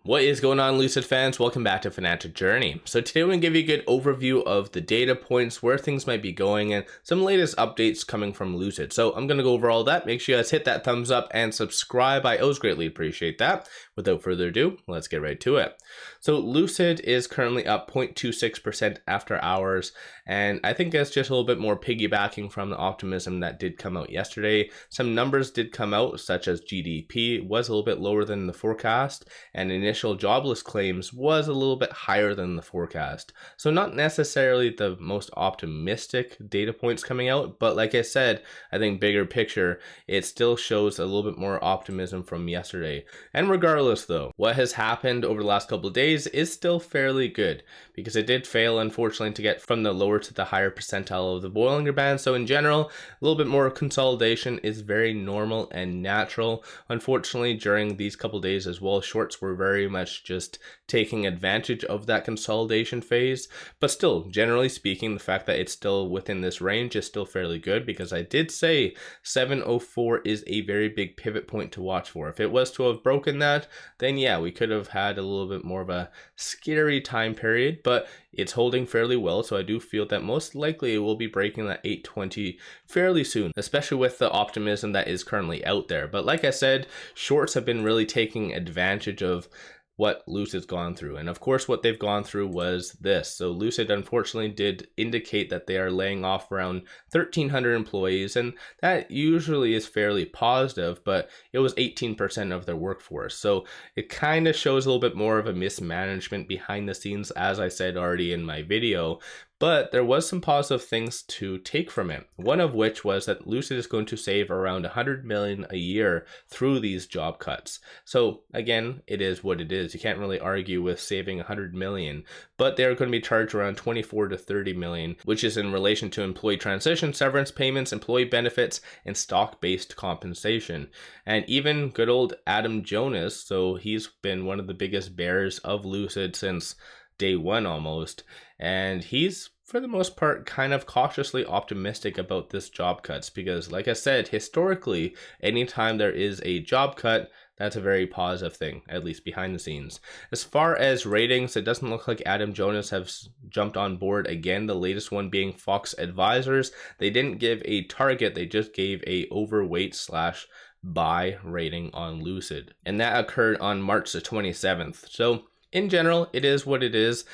What is going on, Lucid fans? Welcome back to Financial Journey. So today we're going to give you a good overview of the data points, where things might be going, and some latest updates coming from Lucid. So I'm going to go over all that. Make sure you guys hit that thumbs up and subscribe. I always greatly appreciate that. Without further ado, let's get right to it. So Lucid is currently up 0.26% after hours, and I think that's just a little bit more piggybacking from the optimism that did come out yesterday. Some numbers did come out, such as GDP was a little bit lower than the forecast, and initial jobless claims was a little bit higher than the forecast. So not necessarily the most optimistic data points coming out, but like I said, I think bigger picture, it still shows a little bit more optimism from yesterday. And regardless though, what has happened over the last couple of days is still fairly good, because it did fail unfortunately to get from the lower to the higher percentile of the Bollinger Band. So in general, a little bit more consolidation is very normal and natural. Unfortunately, during these couple of days as well, shorts were very much just taking advantage of that consolidation phase. But still, generally speaking, the fact that it's still within this range is still fairly good, because I did say 704 is a very big pivot point to watch for. If it was to have broken that, then yeah, we could have had a little bit more of a scary time period, but it's holding fairly well. So I do feel that most likely it will be breaking that 820 fairly soon, especially with the optimism that is currently out there. But like I said, shorts have been really taking advantage of what Lucid's gone through. And of course, what they've gone through was this. So Lucid unfortunately did indicate that they are laying off around 1,300 employees, and that usually is fairly positive, but it was 18% of their workforce. So it kind of shows a little bit more of a mismanagement behind the scenes, as I said already in my video. But there was some positive things to take from it. One of which was that Lucid is going to save around 100 million a year through these job cuts. So again, it is what it is. You can't really argue with saving 100 million, but they're going to be charged around 24 to 30 million, which is in relation to employee transition, severance payments, employee benefits, and stock-based compensation. And even good old Adam Jonas, so he's been one of the biggest bears of Lucid since day one almost, and he's for the most part kind of cautiously optimistic about this job cuts, because like I said, historically, anytime there is a job cut, that's a very positive thing, at least behind the scenes. As far as ratings, it doesn't look like Adam Jonas has jumped on board again, the latest one being Fox Advisors. They didn't give a target, they just gave a overweight/buy rating on Lucid, and that occurred on March the 27th. So in general, it is what it is.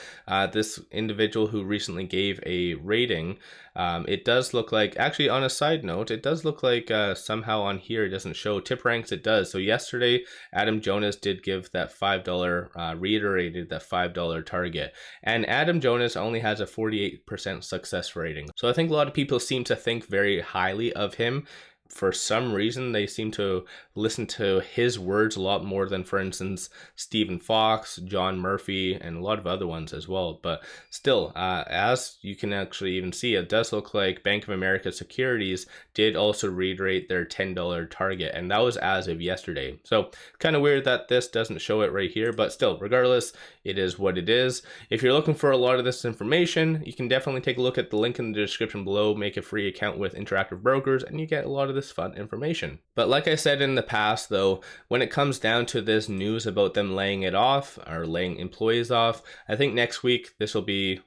This individual who recently gave a rating, it does look like, actually on a side note, it does look like somehow on here it doesn't show TipRanks, it does. So yesterday, Adam Jonas did give that $5, reiterated that $5 target. And Adam Jonas only has a 48% success rating. So I think a lot of people seem to think very highly of him. For some reason, they seem to listen to his words a lot more than, for instance, Stephen Fox, John Murphy, and a lot of other ones as well. But still, as you can actually even see, it does look like Bank of America Securities did also reiterate their $10 target, and that was as of yesterday. So kind of weird that this doesn't show it right here, but still, regardless, it is what it is. If you're looking for a lot of this information, you can definitely take a look at the link in the description below, make a free account with Interactive Brokers, and you get a lot of this fun information. But like I said in the past though, when it comes down to this news about them laying it off or laying employees off, I think next week this will be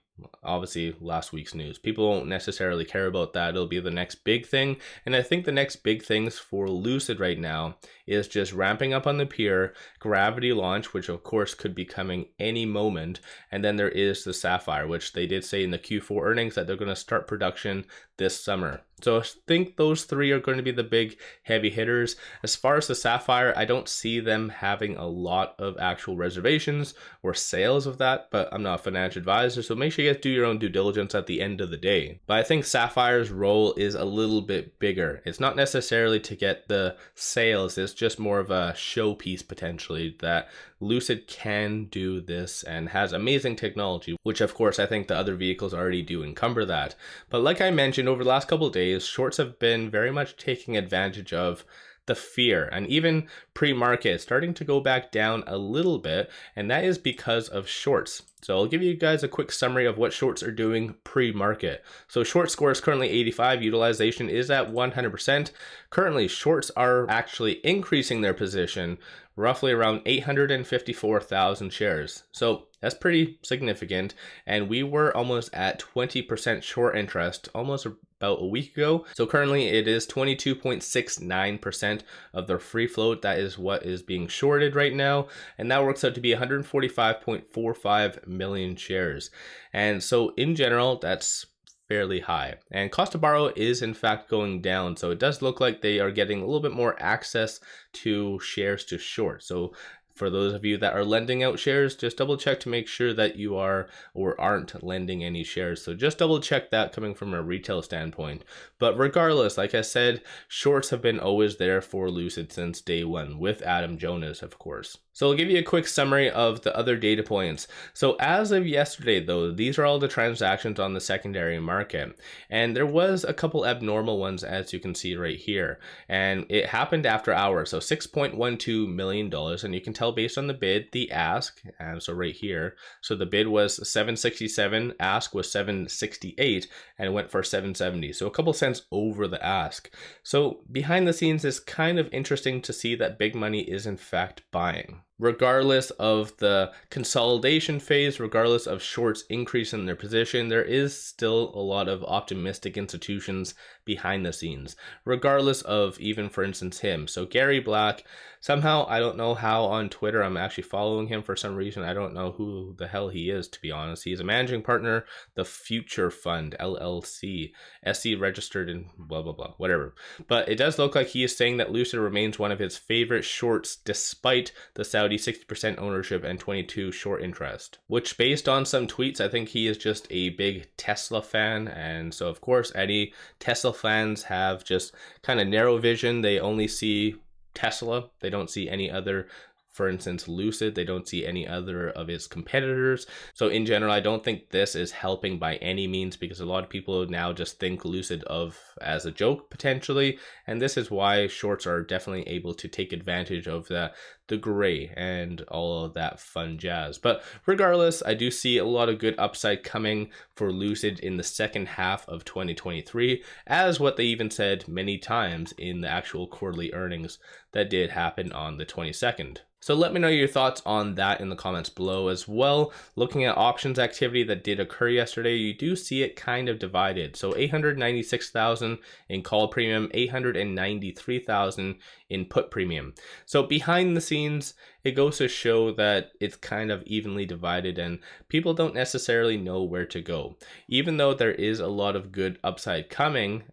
obviously last week's news. People won't necessarily care about that. It'll be the next big thing. And I think the next big things for Lucid right now is just ramping up on the pier, Gravity launch, which of course could be coming any moment. And then there is the Sapphire, which they did say in the Q4 earnings that they're going to start production this summer. So I think those three are going to be the big heavy hitters. As far as the Sapphire, I don't see them having a lot of actual reservations or sales of that, but I'm not a financial advisor, so make sure you guys do your own due diligence at the end of the day. But I think Sapphire's role is a little bit bigger. It's not necessarily to get the sales, it's just more of a showpiece potentially that Lucid can do this and has amazing technology, which of course I think the other vehicles already do encumber that. But like I mentioned, over the last couple of days, shorts have been very much taking advantage of the fear, and even pre-market starting to go back down a little bit, and that is because of shorts. So I'll give you guys a quick summary of what shorts are doing pre-market. So short score is currently 85, utilization is at 100%. Currently, shorts are actually increasing their position roughly around 854,000 shares. So that's pretty significant. And we were almost at 20% short interest almost about a week ago. So currently it is 22.69% of the free float. That is what is being shorted right now. And that works out to be 145.45 million shares. And so in general, that's fairly high, and cost to borrow is in fact going down, so it does look like they are getting a little bit more access to shares to short. So for those of you that are lending out shares, just double check to make sure that you are or aren't lending any shares. So just double check that coming from a retail standpoint. But regardless, like I said, shorts have been always there for Lucid since day one, with Adam Jonas, of course. So I'll give you a quick summary of the other data points. So as of yesterday though, these are all the transactions on the secondary market. And there was a couple abnormal ones, as you can see right here. And it happened after hours, so $6.12 million. And you can tell based on the bid, the ask, and so right here, so the bid was 767, ask was 768, and it went for 770. So a couple cents over the ask. So behind the scenes, it's kind of interesting to see that big money is in fact buying. Regardless of the consolidation phase, regardless of shorts increasing their position, there is still a lot of optimistic institutions behind the scenes, regardless of even, for instance, him. So Gary Black, somehow, I don't know how on Twitter, I'm actually following him for some reason. I don't know who the hell he is, to be honest. He's a managing partner, the Future Fund, LLC, SC registered and blah, blah, blah, whatever. But it does look like he is saying that Lucid remains one of his favorite shorts despite the Saudi 60% ownership and 22 short interest, which based on some tweets, I think he is just a big Tesla fan. And so of course, any Tesla fans have just kind of narrow vision. They only see Tesla. They don't see any other, for instance, Lucid. They don't see any other of its competitors. So in general, I don't think this is helping by any means, because a lot of people now just think Lucid of as a joke potentially. And this is why shorts are definitely able to take advantage of the gray and all of that fun jazz. But regardless, I do see a lot of good upside coming for Lucid in the second half of 2023, as what they even said many times in the actual quarterly earnings that did happen on the 22nd. So let me know your thoughts on that in the comments below as well. Looking at options activity that did occur yesterday, you do see it kind of divided. So 896,000 in call premium, 893,000 in put premium. So behind the scenes, it goes to show that it's kind of evenly divided and people don't necessarily know where to go. Even though there is a lot of good upside coming,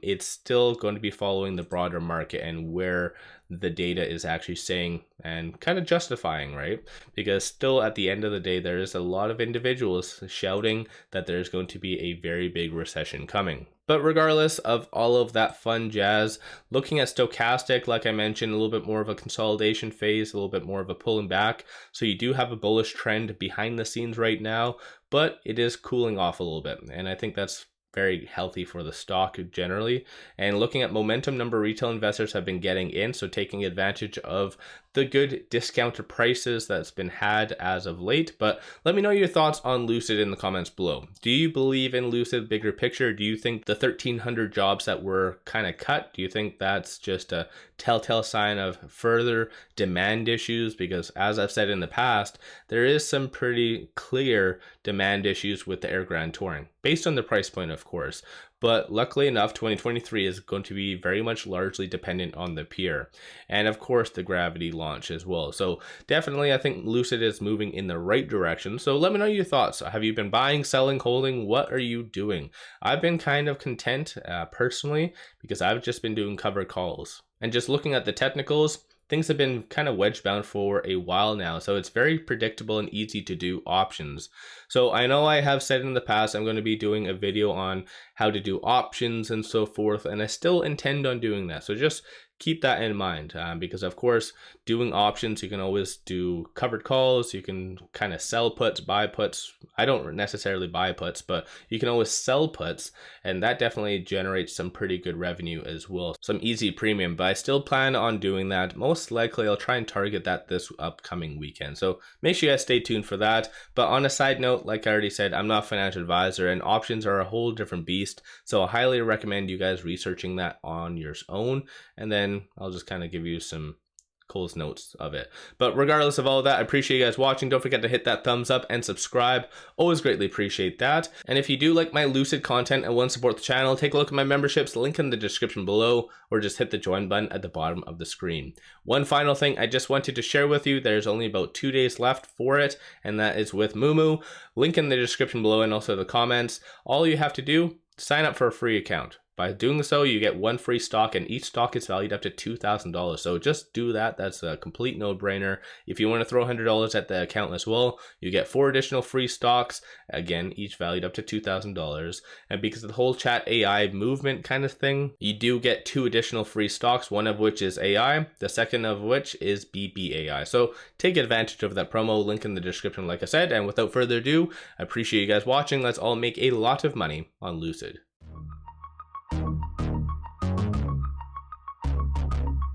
it's still going to be following the broader market and where the data is actually saying and kind of justifying, right? Because still at the end of the day, there is a lot of individuals shouting that there's going to be a very big recession coming. But regardless of all of that fun jazz, looking at stochastic, like I mentioned, a little bit more of a consolidation phase, a little bit more of a pulling back. So you do have a bullish trend behind the scenes right now, but it is cooling off a little bit. And I think that's very healthy for the stock generally. And looking at momentum, number of retail investors have been getting in, so taking advantage of the good discounted prices that's been had as of late. But let me know your thoughts on Lucid in the comments below. Do you believe in Lucid bigger picture? Do you think the 1,300 jobs that were kind of cut, do you think that's just a telltale sign of further demand issues? Because as I've said in the past, there is some pretty clear demand issues with the Air Grand Touring, based on the price point, of course. But luckily enough, 2023 is going to be very much largely dependent on the Pier, and of course the Gravity launch as well. So definitely I think Lucid is moving in the right direction. So let me know your thoughts. Have you been buying, selling, holding? What are you doing? I've been kind of content personally, because I've just been doing covered calls. And just looking at the technicals, things have been kind of wedge bound for a while now. So it's very predictable and easy to do options. So I know I have said in the past, I'm going to be doing a video on how to do options and so forth. And I still intend on doing that. So just keep that in mind, because of course, doing options, you can always do covered calls. You can kind of sell puts, buy puts. I don't necessarily buy puts, but you can always sell puts, and that definitely generates some pretty good revenue as well. Some easy premium, but I still plan on doing that. Most likely I'll try and target that this upcoming weekend. So make sure you guys stay tuned for that. But on a side note, like I already said, I'm not a financial advisor, and options are a whole different beast. So I highly recommend you guys researching that on your own, and then I'll just kind of give you some Cole's notes of it. But regardless of all of that, I appreciate you guys watching. Don't forget to hit that thumbs up and subscribe. Always greatly appreciate that. And if you do like my Lucid content and want to support the channel, take a look at my memberships, link in the description below, or just hit the join button at the bottom of the screen. One final thing I just wanted to share with you, there's only about 2 days left for it, and that is with moomoo. Link in the description below and also the comments. All you have to do, sign up for a free account. By doing so, you get one free stock, and each stock is valued up to $2,000. So just do that. That's a complete no-brainer. If you want to throw $100 at the account as well, you get 4 additional free stocks, again, each valued up to $2,000. And because of the whole chat AI movement kind of thing, you do get 2 additional free stocks, one of which is AI, the second of which is BBAI. So take advantage of that promo, link in the description like I said. And without further ado, I appreciate you guys watching. Let's all make a lot of money on Lucid.